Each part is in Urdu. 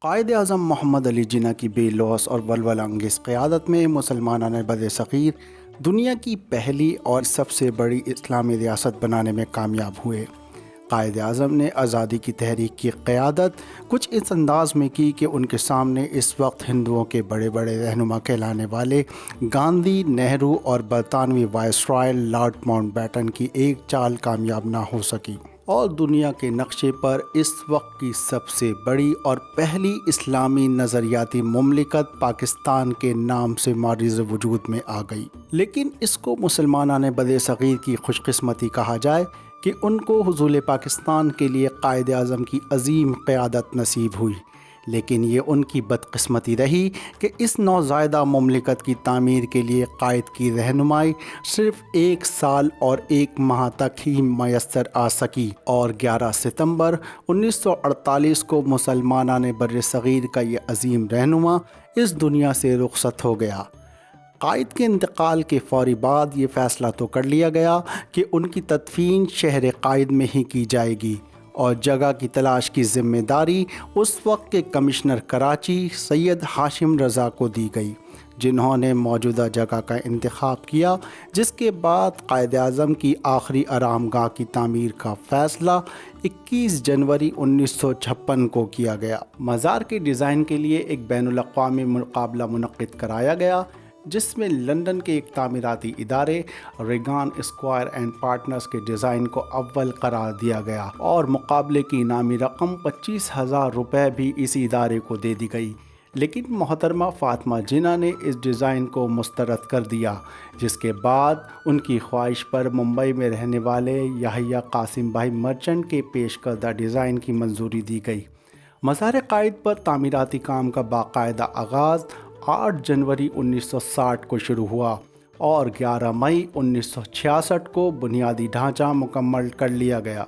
قائد اعظم محمد علی جناح کی بے لوث اور ولولہ انگیز قیادت میں مسلمانان بر صغیر دنیا کی پہلی اور سب سے بڑی اسلامی ریاست بنانے میں کامیاب ہوئے۔ قائد اعظم نے آزادی کی تحریک کی قیادت کچھ اس انداز میں کی کہ ان کے سامنے اس وقت ہندوؤں کے بڑے بڑے رہنما کہلانے والے گاندھی، نہرو اور برطانوی وائسرائے لارڈ ماؤنٹ بیٹن کی ایک چال کامیاب نہ ہو سکی، اور دنیا کے نقشے پر اس وقت کی سب سے بڑی اور پہلی اسلامی نظریاتی مملکت پاکستان کے نام سے معرض وجود میں آ گئی۔ لیکن اس کو مسلمانان بر صغیر کی خوش قسمتی کہا جائے کہ ان کو حصول پاکستان کے لیے قائد اعظم کی عظیم قیادت نصیب ہوئی، لیکن یہ ان کی بدقسمتی رہی کہ اس نوزائیدہ مملکت کی تعمیر کے لیے قائد کی رہنمائی صرف 1 سال اور 1 ماہ تک ہی میسر آ سکی، اور 11 ستمبر 1948 کو مسلمانان بر صغیر کا یہ عظیم رہنما اس دنیا سے رخصت ہو گیا۔ قائد کے انتقال کے فوری بعد یہ فیصلہ تو کر لیا گیا کہ ان کی تدفین شہر قائد میں ہی کی جائے گی، اور جگہ کی تلاش کی ذمہ داری اس وقت کے کمشنر کراچی سید ہاشم رضا کو دی گئی، جنہوں نے موجودہ جگہ کا انتخاب کیا، جس کے بعد قائد اعظم کی آخری آرام گاہ کی تعمیر کا فیصلہ 21 جنوری 1956 کو کیا گیا۔ مزار کے ڈیزائن کے لیے ایک بین الاقوامی مقابلہ منعقد کرایا گیا، جس میں لندن کے ایک تعمیراتی ادارے ریگان اسکوائر اینڈ پارٹنرز کے ڈیزائن کو اول قرار دیا گیا، اور مقابلے کی انعامی رقم 25,000 روپے بھی اسی ادارے کو دے دی گئی۔ لیکن محترمہ فاطمہ جناح نے اس ڈیزائن کو مسترد کر دیا، جس کے بعد ان کی خواہش پر ممبئی میں رہنے والے یحییٰ قاسم بھائی مرچنٹ کے پیش کردہ ڈیزائن کی منظوری دی گئی۔ مزار قائد پر تعمیراتی کام کا باقاعدہ آغاز 8 جنوری 1960 کو شروع ہوا، اور 11 مئی 1966 کو بنیادی ڈھانچہ مکمل کر لیا گیا۔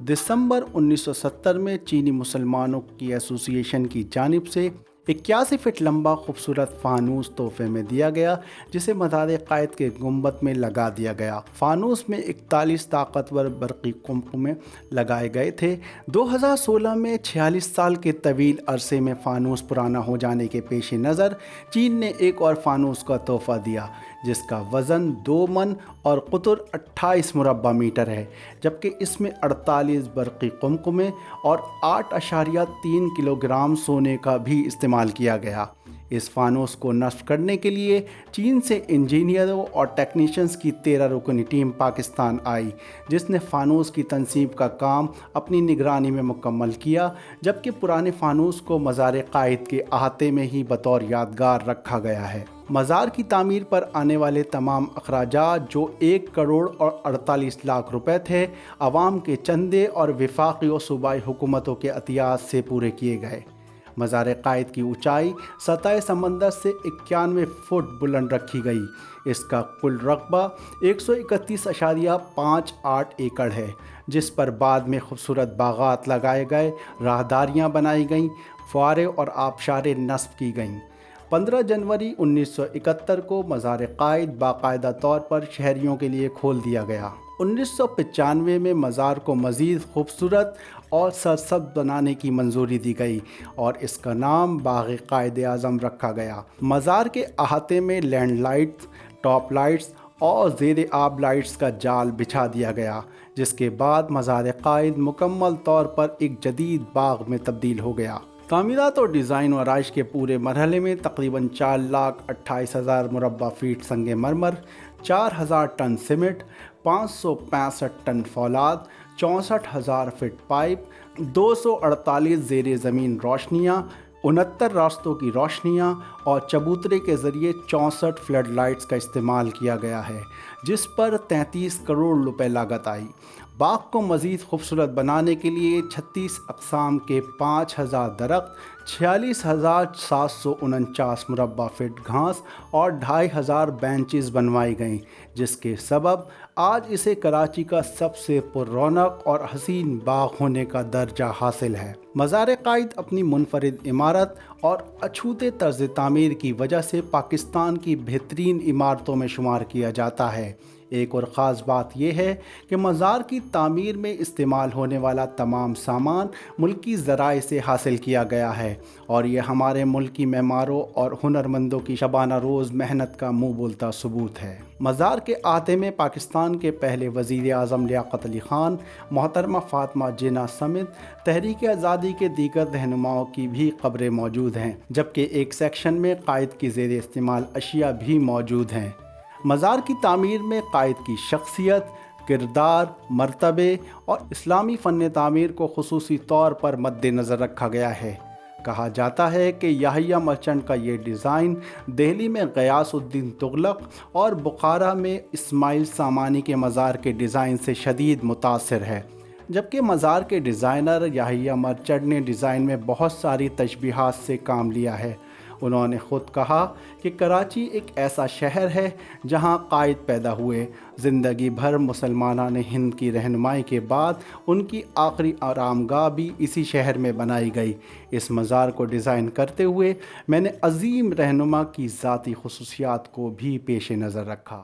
دسمبر 1970 میں چینی مسلمانوں کی ایسوسی ایشن کی جانب سے 81 فٹ لمبا خوبصورت فانوس تحفے میں دیا گیا، جسے مزار قائد کے گنبد میں لگا دیا گیا۔ فانوس میں 41 طاقتور برقی قمقمے لگائے گئے تھے۔ 2016 میں 46 سال کے طویل عرصے میں فانوس پرانا ہو جانے کے پیش نظر چین نے ایک اور فانوس کا تحفہ دیا، جس کا وزن 2 من اور قطر 28 مربع میٹر ہے، جبکہ اس میں 48 برقی قمقمے اور 8.3 کلو گرام سونے کا بھی استعمال کیا گیا۔ اس فانوس کو نصب کرنے کے لیے چین سے انجینئروں اور ٹیکنیشینز کی 13 رکنی ٹیم پاکستان آئی، جس نے فانوس کی تنصیب کا کام اپنی نگرانی میں مکمل کیا، جبکہ پرانے فانوس کو مزار قائد کے احاطے میں ہی بطور یادگار رکھا گیا ہے۔ مزار کی تعمیر پر آنے والے تمام اخراجات، جو 1 کروڑ اور 48 لاکھ روپے تھے، عوام کے چندے اور وفاقی و صوبائی حکومتوں کے عطیات سے پورے کیے گئے۔ مزار قائد کی اونچائی سطح سمندر سے 91 فٹ بلند رکھی گئی۔ اس کا کل رقبہ 131.58 ایکڑ ہے، جس پر بعد میں خوبصورت باغات لگائے گئے، راہداریاں بنائی گئیں، فوارے اور آبشاریں نصب کی گئیں۔ 15 جنوری 1971 کو مزار قائد باقاعدہ طور پر شہریوں کے لیے کھول دیا گیا۔ 1995 میں مزار کو مزید خوبصورت اور سرسبز بنانے کی منظوری دی گئی، اور اس کا نام باغ قائد اعظم رکھا گیا۔ مزار کے احاطے میں لینڈ لائٹس، ٹاپ لائٹس اور زیر آب لائٹس کا جال بچھا دیا گیا، جس کے بعد مزار قائد مکمل طور پر ایک جدید باغ میں تبدیل ہو گیا۔ تعمیرات اور ڈیزائن و آرائش کے پورے مرحلے میں تقریباً 4,28,000 مربع فیٹ سنگ مرمر، 4,000 ٹن سیمنٹ، 565 ٹن فولاد، 64,000 فٹ پائپ، 248 زیر زمین روشنیاں، 69 راستوں کی روشنیاں اور چبوترے کے ذریعے 64 فلڈ لائٹس کا استعمال کیا گیا ہے، جس پر 33 کروڑ روپے لاگت آئی۔ باغ کو مزید خوبصورت بنانے کے لیے 36 اقسام کے 5,000 درخت، 46,749 مربع فٹ گھاس اور 2,500 بینچز بنوائی گئیں، جس کے سبب آج اسے کراچی کا سب سے پر رونق اور حسین باغ ہونے کا درجہ حاصل ہے۔ مزار قائد اپنی منفرد عمارت اور اچھوتے طرز تعمیر کی وجہ سے پاکستان کی بہترین عمارتوں میں شمار کیا جاتا ہے۔ ایک اور خاص بات یہ ہے کہ مزار کی تعمیر میں استعمال ہونے والا تمام سامان ملکی ذرائع سے حاصل کیا گیا ہے، اور یہ ہمارے ملک کی معماروں اور ہنرمندوں کی شبانہ روز محنت کا منہ بولتا ثبوت ہے۔ مزار کے احاطے میں پاکستان کے پہلے وزیر اعظم لیاقت علی خان، محترمہ فاطمہ جناح سمیت تحریک آزادی کے دیگر رہنماؤں کی بھی قبریں موجود ہیں، جبکہ ایک سیکشن میں قائد کی زیر استعمال اشیاء بھی موجود ہیں۔ مزار کی تعمیر میں قائد کی شخصیت، کردار، مرتبے اور اسلامی فن تعمیر کو خصوصی طور پر مد نظر رکھا گیا ہے۔ کہا جاتا ہے کہ یحییٰ مرچنٹ کا یہ ڈیزائن دہلی میں غیاث الدین تغلق اور بخارا میں اسماعیل سامانی کے مزار کے ڈیزائن سے شدید متاثر ہے، جبکہ مزار کے ڈیزائنر یحییٰ مرچنٹ نے ڈیزائن میں بہت ساری تشبیہات سے کام لیا ہے۔ انہوں نے خود کہا کہ کراچی ایک ایسا شہر ہے جہاں قائد پیدا ہوئے۔ زندگی بھر مسلمانان ہند کی رہنمائی کے بعد ان کی آخری آرامگاہ بھی اسی شہر میں بنائی گئی۔ اس مزار کو ڈیزائن کرتے ہوئے میں نے عظیم رہنما کی ذاتی خصوصیات کو بھی پیش نظر رکھا۔